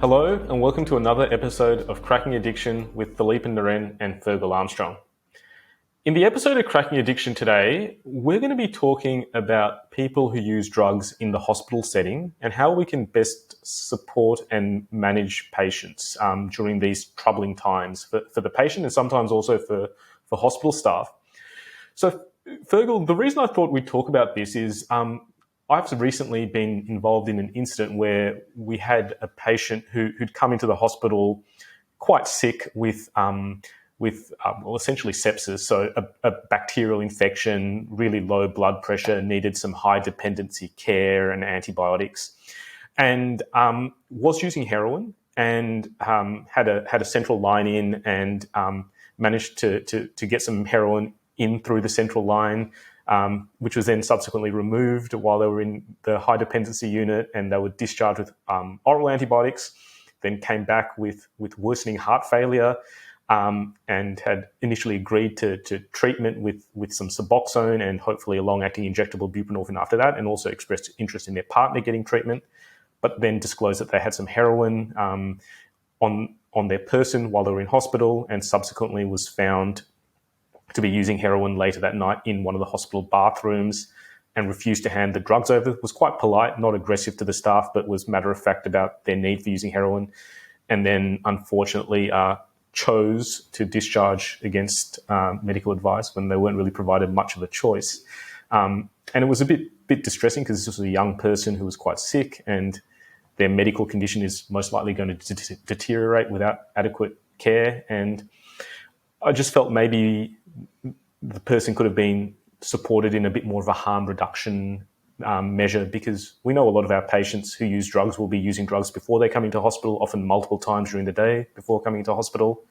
Hello and welcome to another episode of Cracking Addiction with Philippe Naren and Fergal Armstrong. In the episode of Cracking Addiction today, we're going to be talking about people who use drugs in the hospital setting and how we can best support and manage patients during these troubling times for the patient and sometimes also for hospital staff. So, Fergal, the reason I thought we'd talk about this is I've recently been involved in an incident where we had a patient who'd come into the hospital quite sick with essentially sepsis, so a bacterial infection, really low blood pressure, needed some high dependency care and antibiotics, and was using heroin and had a central line in and managed to get some heroin in through the central line. Which was then subsequently removed while they were in the high dependency unit, and they were discharged with oral antibiotics, then came back with worsening heart failure, and had initially agreed to treatment with some Suboxone and hopefully a long-acting injectable buprenorphine after that, and also expressed interest in their partner getting treatment, but then disclosed that they had some heroin on their person while they were in hospital, and subsequently was found to be using heroin later that night in one of the hospital bathrooms and refused to hand the drugs over. Was quite polite, not aggressive to the staff, but was matter-of-fact about their need for using heroin. And then, unfortunately, chose to discharge against medical advice when they weren't really provided much of a choice. And it was a bit distressing because this was a young person who was quite sick and their medical condition is most likely going to deteriorate without adequate care. And I just felt maybe the person could have been supported in a bit more of a harm reduction measure, because we know a lot of our patients who use drugs will be using drugs before they come into hospital, often multiple times during the day before coming into hospital.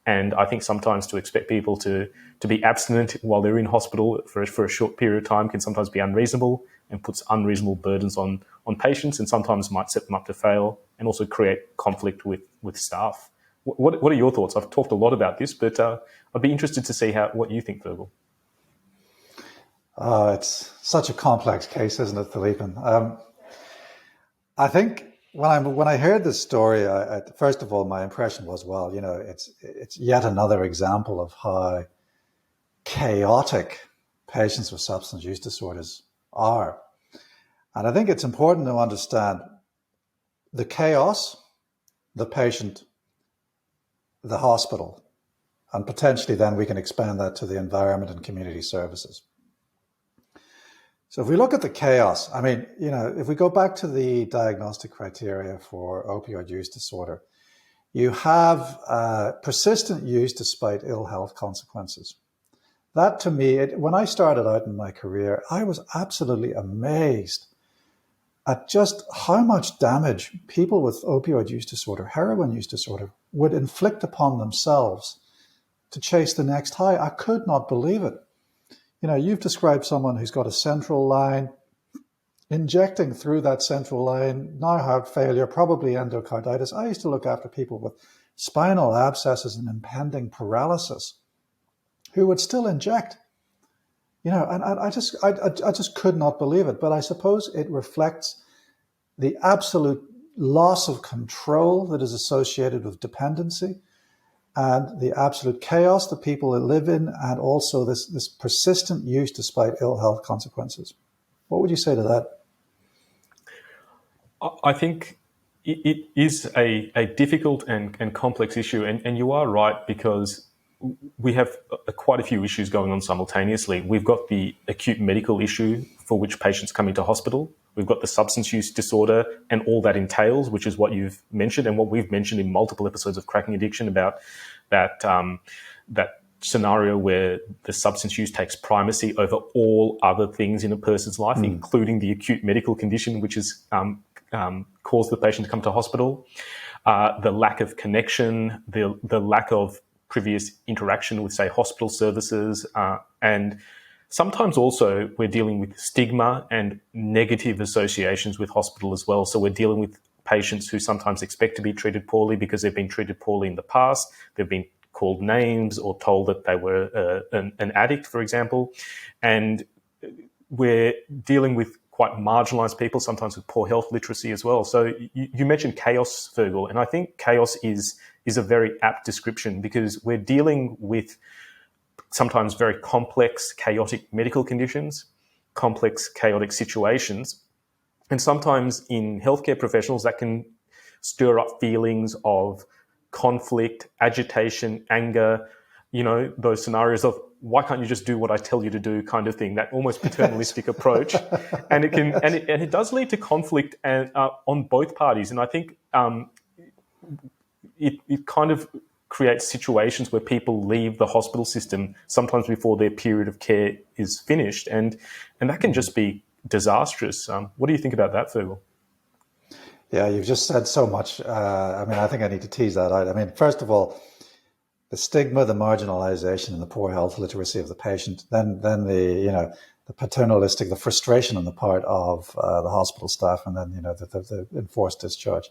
And I think sometimes to expect people to be abstinent while they're in hospital for a short period of time can sometimes be unreasonable and puts unreasonable burdens on patients, and sometimes might set them up to fail and also create conflict with staff. What are your thoughts? I've talked a lot about this, but I'd be interested to see what you think, Fergal. It's such a complex case, isn't it, Philippe? I think when I heard this story, first of all, my impression was, well, it's yet another example of how chaotic patients with substance use disorders are. And I think it's important to understand the chaos, the patient, the hospital, and potentially then we can expand that to the environment and community services. So if we look at the chaos, if we go back to the diagnostic criteria for opioid use disorder, you have persistent use despite ill health consequences. That to me, when I started out in my career, I was absolutely amazed at just how much damage people with opioid use disorder, heroin use disorder, would inflict upon themselves to chase the next high. I could not believe it. You've described someone who's got a central line, injecting through that central line, now heart failure, probably endocarditis. I used to look after people with spinal abscesses and impending paralysis who would still inject. And I just could not believe it. But I suppose it reflects the absolute loss of control that is associated with dependency and the absolute chaos that people live in, and also this persistent use despite ill health consequences. What would you say to that? I think it is a difficult and complex issue, and you are right, because we have quite a few issues going on simultaneously. We've got the acute medical issue for which patients come into hospital. We've got the substance use disorder and all that entails, which is what you've mentioned and what we've mentioned in multiple episodes of Cracking Addiction about that scenario where the substance use takes primacy over all other things in a person's life, including the acute medical condition, which has caused the patient to come to hospital. The lack of connection, the lack of previous interaction with, say, hospital services, and sometimes also we're dealing with stigma and negative associations with hospital as well. So we're dealing with patients who sometimes expect to be treated poorly because they've been treated poorly in the past. They've been called names or told that they were an addict, for example. And we're dealing with quite marginalized people, sometimes with poor health literacy as well. So you mentioned chaos, Fergal, and I think chaos is a very apt description, because we're dealing with sometimes very complex, chaotic medical conditions, complex, chaotic situations. And sometimes in healthcare professionals, that can stir up feelings of conflict, agitation, anger, those scenarios of why can't you just do what I tell you to do kind of thing, that almost paternalistic approach. And it does lead to conflict and on both parties. And I think it kind of creates situations where people leave the hospital system sometimes before their period of care is finished. And that can just be disastrous. What do you think about that, Fergal? Yeah, you've just said so much. I think I need to tease that out. First of all, the stigma, the marginalization, and the poor health literacy of the patient, then the paternalistic, the frustration on the part of the hospital staff, and then the enforced discharge.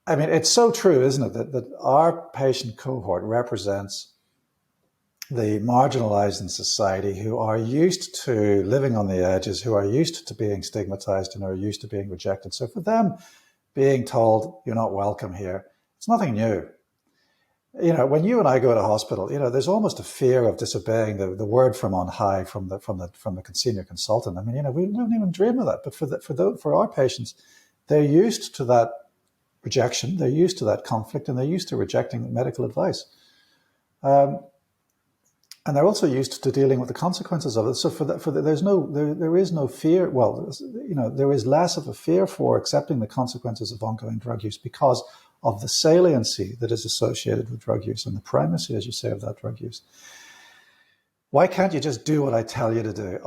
It's so true, isn't it, that our patient cohort represents the marginalized in society who are used to living on the edges, who are used to being stigmatized and are used to being rejected. So for them, being told you're not welcome here, it's nothing new. When you and I go to hospital, there's almost a fear of disobeying the word from on high, from the senior consultant. We don't even dream of that. But for our patients, they're used to that rejection, they're used to that conflict, and they're used to rejecting medical advice. And they're also used to dealing with the consequences of it. So there is no fear. Well, there is less of a fear for accepting the consequences of ongoing drug use because of the saliency that is associated with drug use and the primacy, as you say, of that drug use. Why can't you just do what I tell you to do?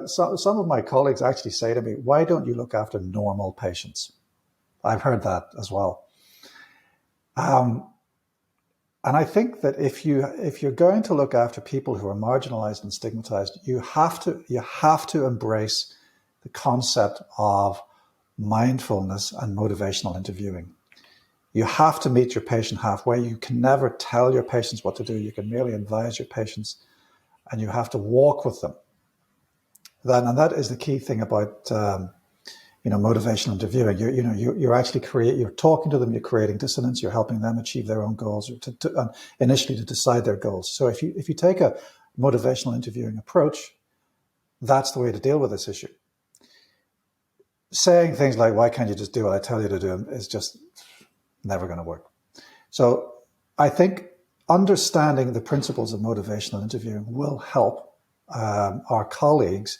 Some of my colleagues actually say to me, why don't you look after normal patients? I've heard that as well. And I think that if you're going to look after people who are marginalized and stigmatized, you have to embrace the concept of mindfulness and motivational interviewing. You have to meet your patient halfway. You can never tell your patients what to do. You can merely advise your patients, and you have to walk with them. And that is the key thing about motivational interviewing. You're actually you're talking to them. You're creating dissonance. You're helping them achieve their own goals, or initially to decide their goals. So if you take a motivational interviewing approach, that's the way to deal with this issue. Saying things like, why can't you just do what I tell you to do, is just never going to work. So I think understanding the principles of motivational interviewing will help our colleagues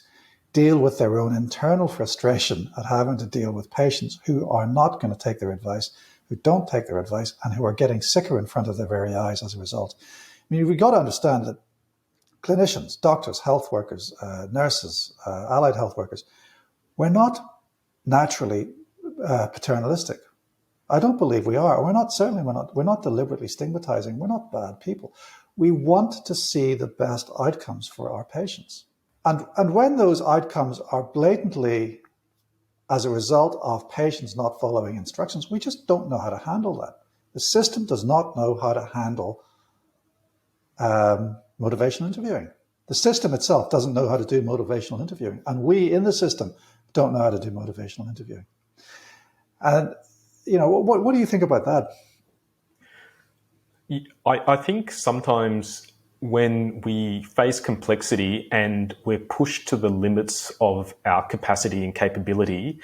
deal with their own internal frustration at having to deal with patients who are not going to take their advice, who don't take their advice, and who are getting sicker in front of their very eyes as a result. We've got to understand that clinicians, doctors, health workers, nurses, allied health workers, we're not naturally paternalistic. I don't believe we are. We're not deliberately stigmatizing. We're not bad people. We want to see the best outcomes for our patients. And when those outcomes are blatantly as a result of patients not following instructions, we just don't know how to handle that. The system does not know how to handle motivational interviewing. The system itself doesn't know how to do motivational interviewing. And we in the system don't know how to do motivational interviewing. And, what do you think about that? I think sometimes when we face complexity and we're pushed to the limits of our capacity and capability,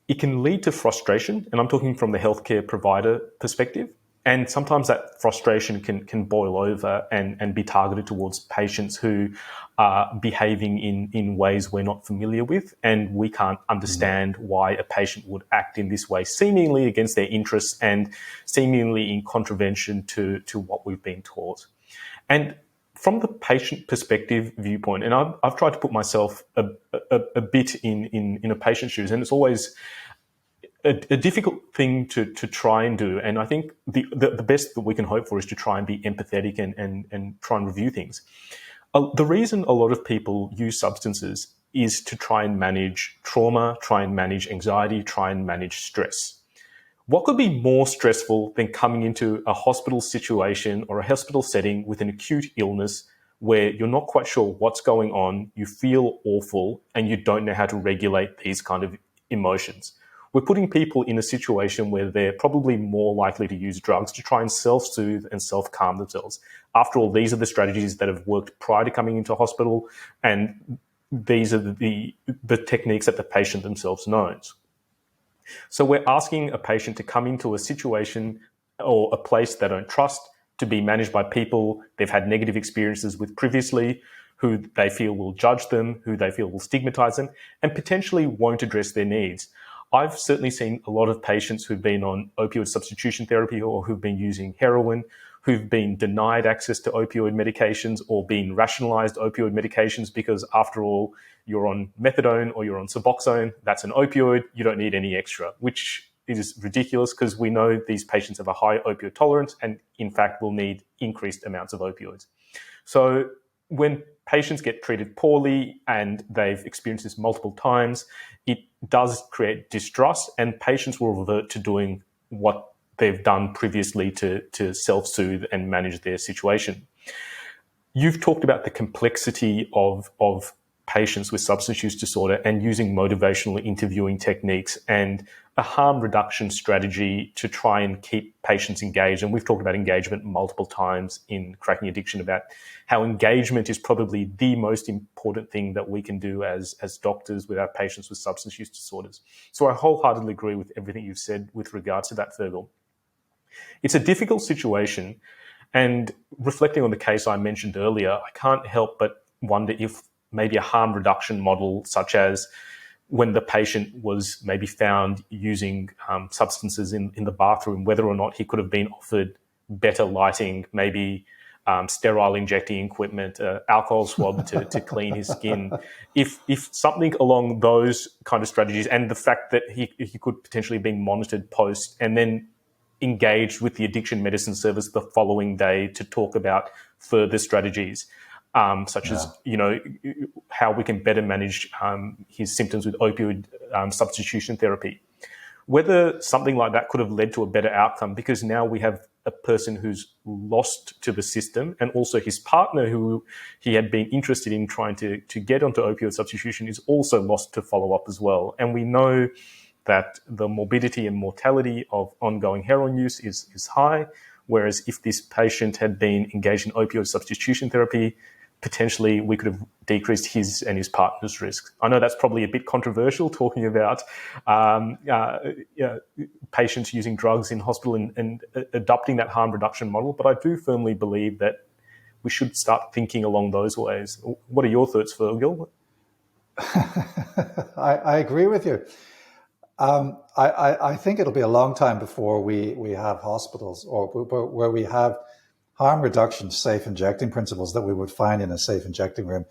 it can lead to frustration. And I'm talking from the healthcare provider perspective. And sometimes that frustration can boil over and be targeted towards patients who are behaving in ways we're not familiar with, and we can't understand why a patient would act in this way, seemingly against their interests and seemingly in contravention to what we've been taught. And from the patient perspective viewpoint, and I've tried to put myself a bit in a patient's shoes, and it's always a difficult thing to try and do. And I think the best that we can hope for is to try and be empathetic and try and review things. The reason a lot of people use substances is to try and manage trauma, try and manage anxiety, try and manage stress. What could be more stressful than coming into a hospital situation or a hospital setting with an acute illness where you're not quite sure what's going on, you feel awful, and you don't know how to regulate these kind of emotions. We're putting people in a situation where they're probably more likely to use drugs to try and self-soothe and self-calm themselves. After all, these are the strategies that have worked prior to coming into hospital, and these are the techniques that the patient themselves knows. So we're asking a patient to come into a situation or a place they don't trust, to be managed by people they've had negative experiences with previously, who they feel will judge them, who they feel will stigmatize them, and potentially won't address their needs. I've certainly seen a lot of patients who've been on opioid substitution therapy or who've been using heroin, who've been denied access to opioid medications or been rationalized opioid medications because, after all, you're on methadone or you're on Suboxone, that's an opioid, you don't need any extra, which is ridiculous because we know these patients have a high opioid tolerance and, in fact, will need increased amounts of opioids. So when patients get treated poorly and they've experienced this multiple times, it does create distrust, and patients will revert to doing what they've done previously to self-soothe and manage their situation. You've talked about the complexity of patients with substance use disorder and using motivational interviewing techniques and a harm reduction strategy to try and keep patients engaged. And we've talked about engagement multiple times in Cracking Addiction, about how engagement is probably the most important thing that we can do as doctors with our patients with substance use disorders. So I wholeheartedly agree with everything you've said with regards to that, Fergal. It's a difficult situation, and reflecting on the case I mentioned earlier, I can't help but wonder if maybe a harm reduction model, such as when the patient was maybe found using substances in the bathroom, whether or not he could have been offered better lighting, maybe sterile injecting equipment, alcohol swab to clean his skin. If something along those kind of strategies, and the fact that he could potentially be monitored post and then engaged with the addiction medicine service the following day to talk about further strategies, such as, how we can better manage his symptoms with opioid substitution therapy. Whether something like that could have led to a better outcome, because now we have a person who's lost to the system, and also his partner, who he had been interested in trying to get onto opioid substitution, is also lost to follow up as well. And we know that the morbidity and mortality of ongoing heroin use is high, whereas if this patient had been engaged in opioid substitution therapy, potentially we could have decreased his and his partner's risk. I know that's probably a bit controversial, talking about patients using drugs in hospital and adopting that harm reduction model, but I do firmly believe that we should start thinking along those ways. What are your thoughts, Fergal? I agree with you. I think it'll be a long time before we have hospitals or where we have harm reduction, safe injecting principles that we would find in a safe injecting room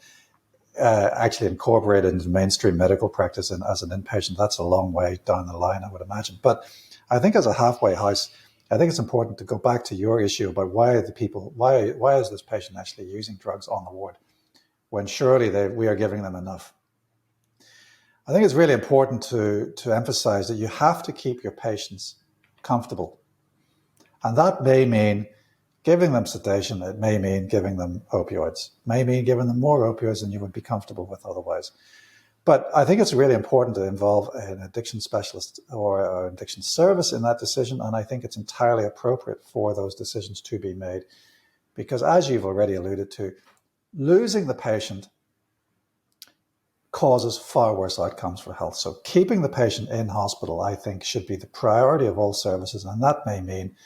actually incorporated into mainstream medical practice and as an inpatient. That's a long way down the line, I would imagine. But I think as a halfway house, I think it's important to go back to your issue about why is this patient actually using drugs on the ward when surely we are giving them enough. I think it's really important to emphasize that you have to keep your patients comfortable. And that may mean giving them sedation. It may mean giving them opioids. It may mean giving them more opioids than you would be comfortable with otherwise. But I think it's really important to involve an addiction specialist or an addiction service in that decision. And I think it's entirely appropriate for those decisions to be made. Because as you've already alluded to, losing the patient causes far worse outcomes for health. So keeping the patient in hospital, I think, should be the priority of all services. And that may mean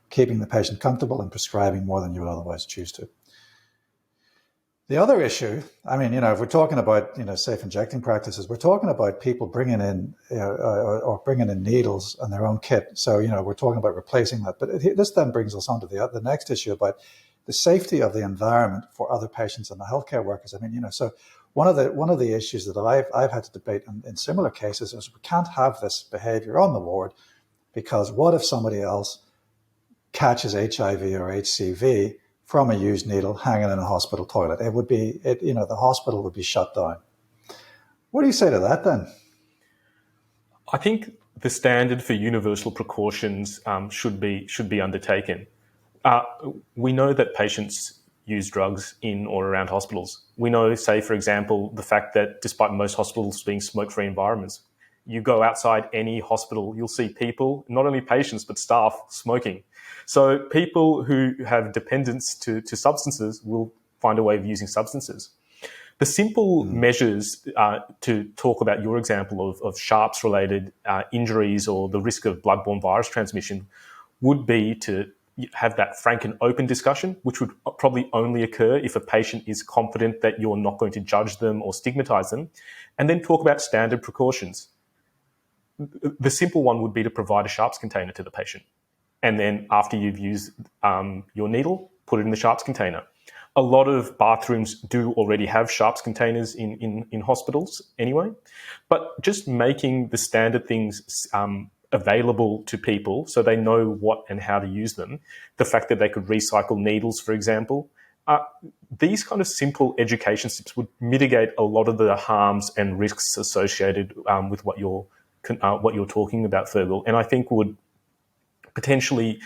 keeping the patient comfortable and prescribing more than you would otherwise choose to. The other issue, I mean, if we're talking about, safe injecting practices, we're talking about people bringing in, or bringing in needles and their own kit. So, we're talking about replacing that. But this then brings us on to the next issue about the safety of the environment for other patients and the healthcare workers. I mean, so one of the issues that I've had to debate in similar cases is we can't have this behavior on the ward, because what if somebody else catches HIV or HCV from a used needle hanging in a hospital toilet? The hospital would be shut down. What do you say to that then? I think the standard for universal precautions should be undertaken. We know that patients use drugs in or around hospitals. We know, say, for example, the fact that despite most hospitals being smoke-free environments, you go outside any hospital, you'll see people, not only patients, but staff smoking. So people who have dependence to substances will find a way of using substances. The simple measures to talk about your example of sharps-related injuries or the risk of bloodborne virus transmission would be to have that frank and open discussion, which would probably only occur if a patient is confident that you're not going to judge them or stigmatize them, and then talk about standard precautions. The simple one would be to provide a sharps container to the patient. And then after you've used your needle, put it in the sharps container. A lot of bathrooms do already have sharps containers in hospitals anyway, but just making the standard things available to people so they know what and how to use them. The fact that they could recycle needles, for example, these kind of simple education steps would mitigate a lot of the harms and risks associated with what you're talking about, Fergal, and I think would potentially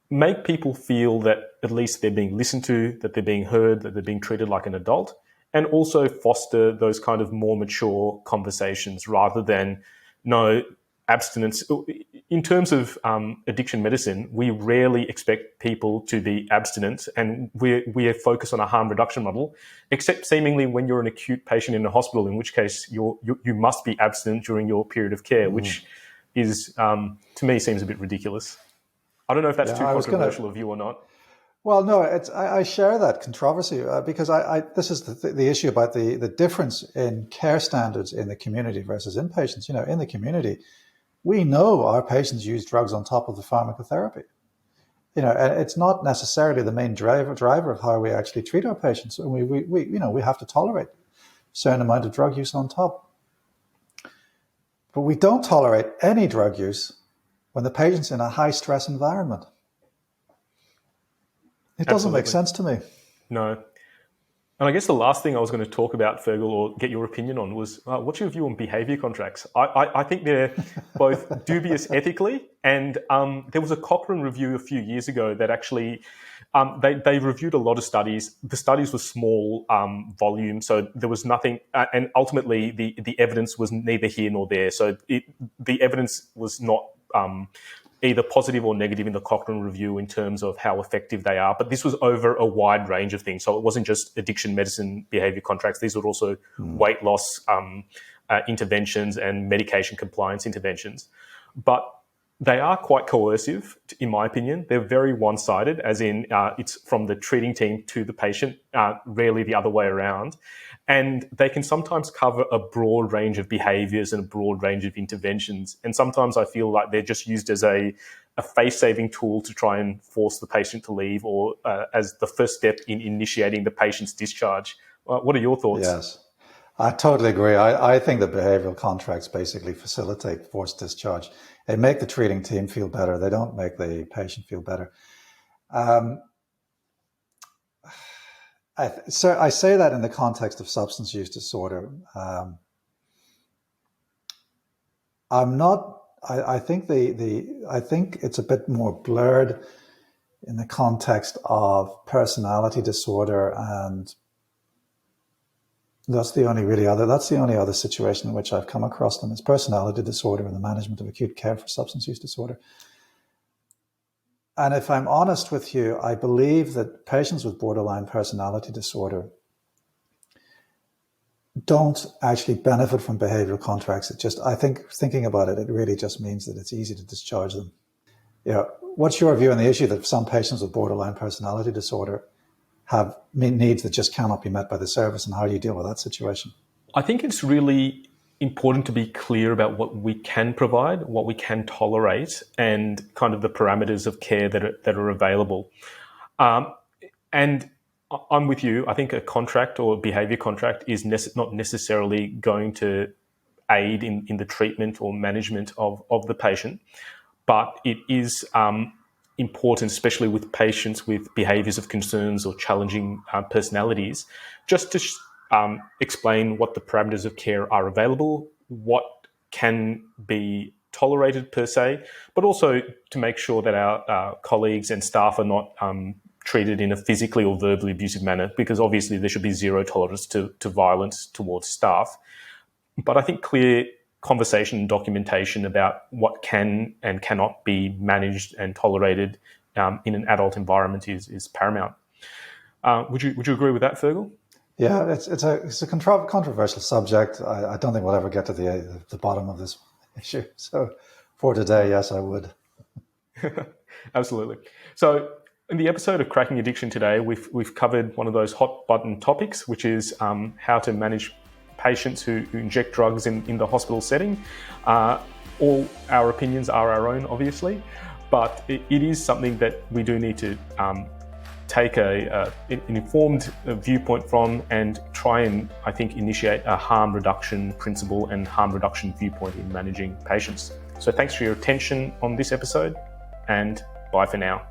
make people feel that at least they're being listened to, that they're being heard, that they're being treated like an adult, and also foster those kind of more mature conversations rather than, no, abstinence. In terms of addiction medicine, we rarely expect people to be abstinent, and we are focused on a harm reduction model, except seemingly when you're an acute patient in a hospital, in which case you must be abstinent during your period of care, which is, to me, seems a bit ridiculous. I don't know if that's too controversial of you or not. Well, no, I share that controversy because this is the issue about the difference in care standards in the community versus inpatients. You know, in the community, we know our patients use drugs on top of the pharmacotherapy. You know, and it's not necessarily the main driver of how we actually treat our patients. We have to tolerate a certain amount of drug use on top. But we don't tolerate any drug use when the patient's in a high stress environment. It doesn't make sense to me. No. And I guess the last thing I was going to talk about, Fergal, or get your opinion on was what's your view on behaviour contracts? I think they're both dubious ethically, and there was a Cochrane review a few years ago that actually they reviewed a lot of studies. The studies were small volume, so there was nothing, and ultimately the evidence was neither here nor there. So the evidence was not either positive or negative in the Cochrane review in terms of how effective they are. But this was over a wide range of things. So it wasn't just addiction medicine behavior contracts. These were also weight loss interventions and medication compliance interventions. But they are quite coercive, in my opinion. They're very one-sided, as in it's from the treating team to the patient, rarely the other way around. And they can sometimes cover a broad range of behaviours and a broad range of interventions. And sometimes I feel like they're just used as a face-saving tool to try and force the patient to leave, or as the first step in initiating the patient's discharge. What are your thoughts? Yes, I totally agree. I think the behavioural contracts basically facilitate forced discharge. They make the treating team feel better. They don't make the patient feel better. So I say that in the context of substance use disorder. I think it's a bit more blurred in the context of personality disorder, and that's the only other situation in which I've come across them, is personality disorder and the management of acute care for substance use disorder. And if I'm honest with you, I believe that patients with borderline personality disorder don't actually benefit from behavioral contracts. I think thinking about it, it really just means that it's easy to discharge them. What's your view on the issue that some patients with borderline personality disorder have needs that just cannot be met by the service, and how do you deal with that situation? I think it's really important to be clear about what we can provide, what we can tolerate, and kind of the parameters of care that are available. And I'm with you. I think a contract or behaviour contract is not necessarily going to aid in the treatment or management of the patient, but it is important, especially with patients with behaviours of concerns or challenging personalities, just to explain what the parameters of care are available, what can be tolerated per se, but also to make sure that our colleagues and staff are not treated in a physically or verbally abusive manner, because obviously there should be zero tolerance to violence towards staff. But I think clear conversation and documentation about what can and cannot be managed and tolerated in an adult environment is paramount. Would you agree with that, Fergal? Yeah, it's a controversial subject. I don't think we'll ever get to the bottom of this issue. So for today, yes, I would. Absolutely. So in the episode of Cracking Addiction today, we've covered one of those hot button topics, which is how to manage patients who inject drugs in the hospital setting. All our opinions are our own, obviously, but it is something that we do need to take an informed viewpoint from, and try and, I think, initiate a harm reduction principle and harm reduction viewpoint in managing patients. So thanks for your attention on this episode, and bye for now.